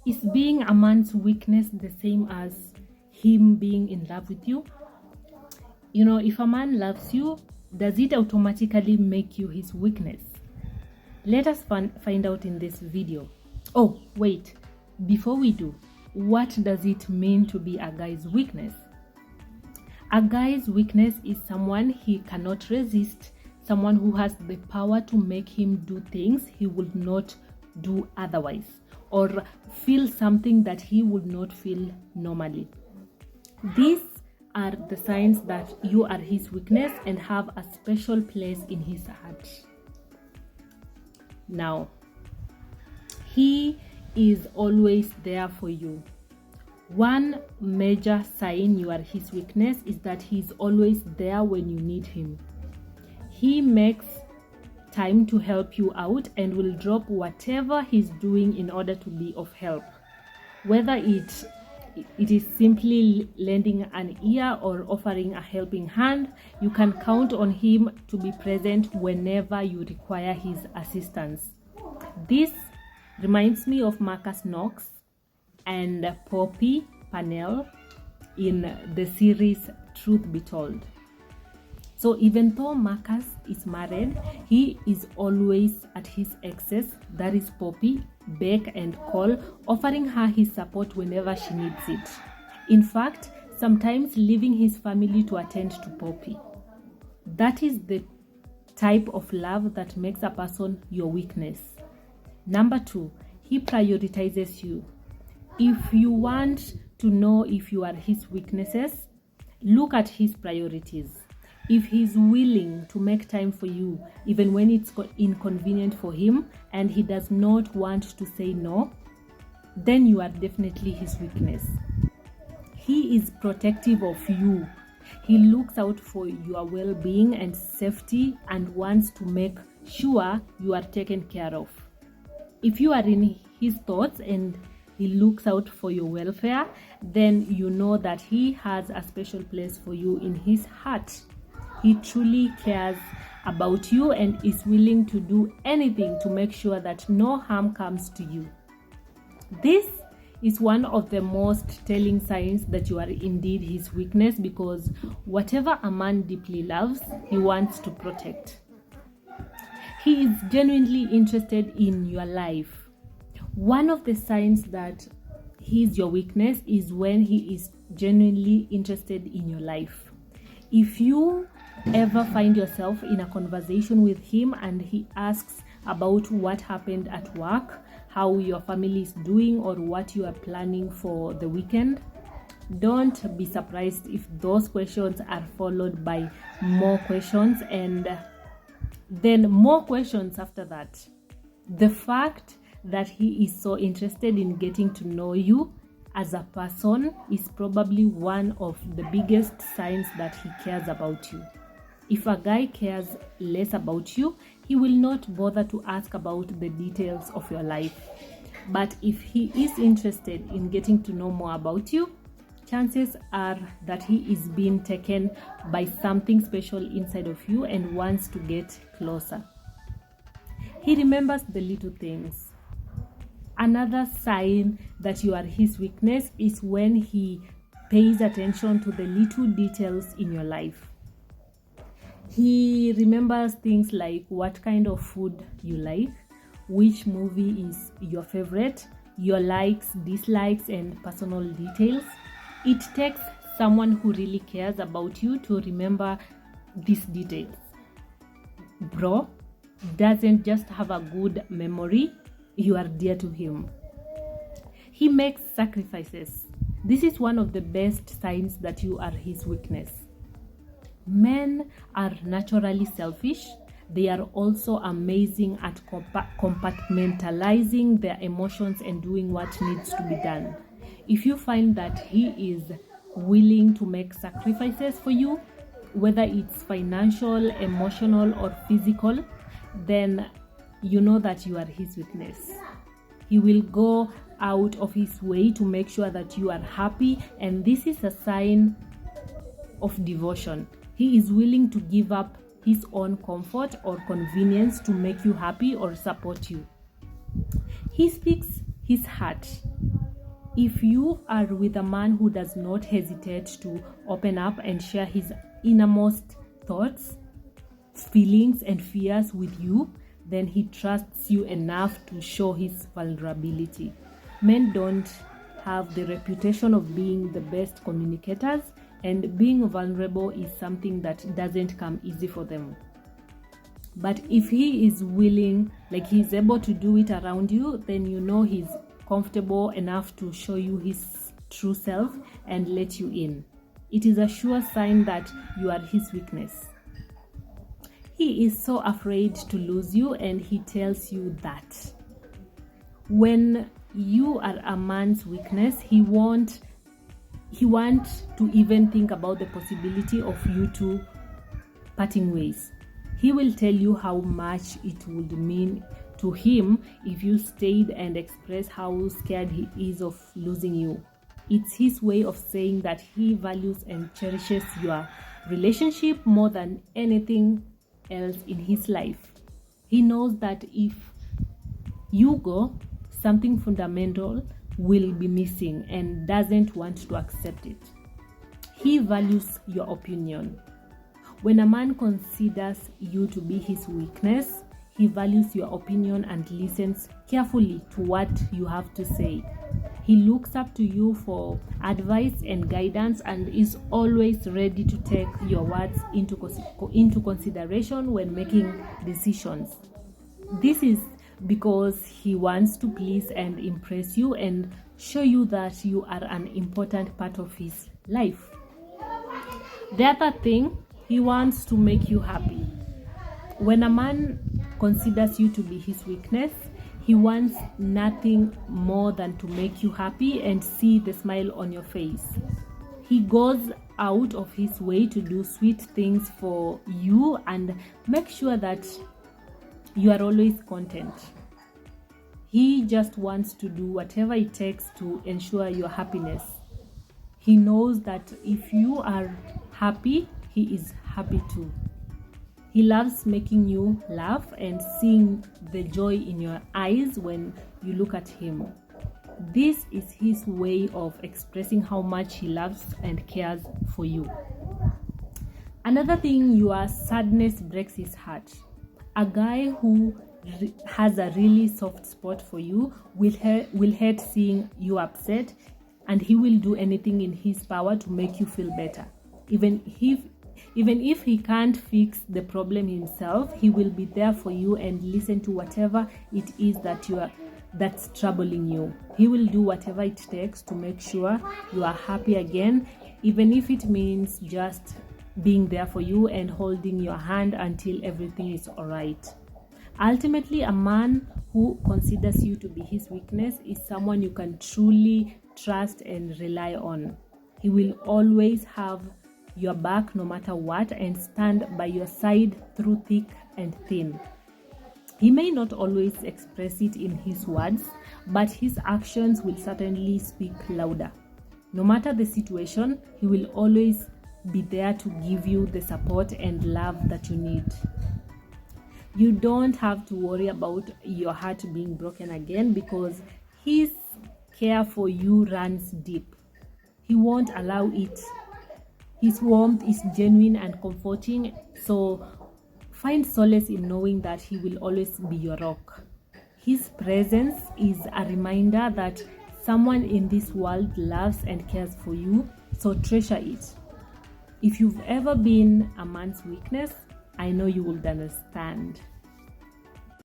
Is being a man's weakness the same as him being in love with you? You know, if a man loves you, does it automatically make you his weakness? Let us find out in this video. Oh, wait, before we do, what does it mean to be a guy's weakness? A guy's weakness is someone he cannot resist, someone who has the power to make him do things he would not do otherwise, or feel something that he would not feel normally. These are the signs that you are his weakness and have a special place in his heart. Now, he is always there for you. One major sign you are his weakness is that he's always there when you need him. He makes time to help you out and will drop whatever he's doing in order to be of help. Whether it is simply lending an ear or offering a helping hand, you can count on him to be present whenever you require his assistance. This reminds me of Marcus Knox and Poppy Pannell in the series Truth Be Told. So even though Marcus is married, he is always at his ex's, that is Poppy, beck and call, offering her his support whenever she needs it. In fact, sometimes leaving his family to attend to Poppy. That is the type of love that makes a person your weakness. Number 2, he prioritizes you. If you want to know if you are his weaknesses, look at his priorities. If he's willing to make time for you, even when it's inconvenient for him and he does not want to say no, then you are definitely his weakness. He is protective of you. He looks out for your well-being and safety and wants to make sure you are taken care of. If you are in his thoughts and he looks out for your welfare, then you know that he has a special place for you in his heart. He truly cares about you and is willing to do anything to make sure that no harm comes to you. This is one of the most telling signs that you are indeed his weakness, because whatever a man deeply loves, he wants to protect. He is genuinely interested in your life. One of the signs that he is your weakness is when he is genuinely interested in your life. If you ever find yourself in a conversation with him and he asks about what happened at work, how your family is doing, or what you are planning for the weekend, don't be surprised if those questions are followed by more questions and then more questions after that. The fact that he is so interested in getting to know you as a person is probably one of the biggest signs that he cares about you. If a guy cares less about you, he will not bother to ask about the details of your life. But if he is interested in getting to know more about you, chances are that he is being taken by something special inside of you and wants to get closer. He remembers the little things. Another sign that you are his weakness is when he pays attention to the little details in your life. He remembers things like what kind of food you like, which movie is your favorite, your likes, dislikes, and personal details. It takes someone who really cares about you to remember these details. Bro doesn't just have a good memory, you are dear to him. He makes sacrifices. This is one of the best signs that you are his weakness. Men are naturally selfish. They are also amazing at compartmentalizing their emotions and doing what needs to be done. If you find that he is willing to make sacrifices for you, whether it's financial, emotional, or physical, then you know that you are his weakness. He will go out of his way to make sure that you are happy, and this is a sign of devotion. He is willing to give up his own comfort or convenience to make you happy or support you. He speaks his heart. If you are with a man who does not hesitate to open up and share his innermost thoughts, feelings, and fears with you, then he trusts you enough to show his vulnerability. Men don't have the reputation of being the best communicators, and being vulnerable is something that doesn't come easy for them. But if he is willing, like he's able to do it around you, then you know he's comfortable enough to show you his true self and let you in. It is a sure sign that you are his weakness. He is so afraid to lose you, and he tells you that. When you are a man's weakness, he won't to even think about the possibility of you two parting ways. He will tell you how much it would mean to him if you stayed and expressed how scared he is of losing you. It's his way of saying that he values and cherishes your relationship more than anything else in his life. He knows that if you go, something fundamental will be missing and doesn't want to accept it. He values your opinion. When a man considers you to be his weakness, he values your opinion and listens carefully to what you have to say. He looks up to you for advice and guidance and is always ready to take your words into consideration when making decisions. This is because he wants to please and impress you and show you that you are an important part of his life. The other thing, he wants to make you happy. When a man considers you to be his weakness, he wants nothing more than to make you happy and see the smile on your face. He goes out of his way to do sweet things for you and make sure that you are always content. He just wants to do whatever it takes to ensure your happiness. He knows that if you are happy, he is happy too. He loves making you laugh and seeing the joy in your eyes when you look at him. This is his way of expressing how much he loves and cares for you. Another thing, your sadness breaks his heart. A guy who has a really soft spot for you will hate seeing you upset, and he will do anything in his power to make you feel better. Even if he can't fix the problem himself, he will be there for you and listen to whatever it is that's troubling you. He will do whatever it takes to make sure you are happy again, even if it means just being there for you and holding your hand until everything is all right. Ultimately, a man who considers you to be his weakness is someone you can truly trust and rely on. He will always have your back no matter what and stand by your side through thick and thin. He may not always express it in his words, but his actions will certainly speak louder. No matter the situation, he will always be there to give you the support and love that you need. You don't have to worry about your heart being broken again because his care for you runs deep. He won't allow it. His warmth is genuine and comforting, so find solace in knowing that he will always be your rock. His presence is a reminder that someone in this world loves and cares for you, so treasure it. If you've ever been a man's weakness, I know you would understand.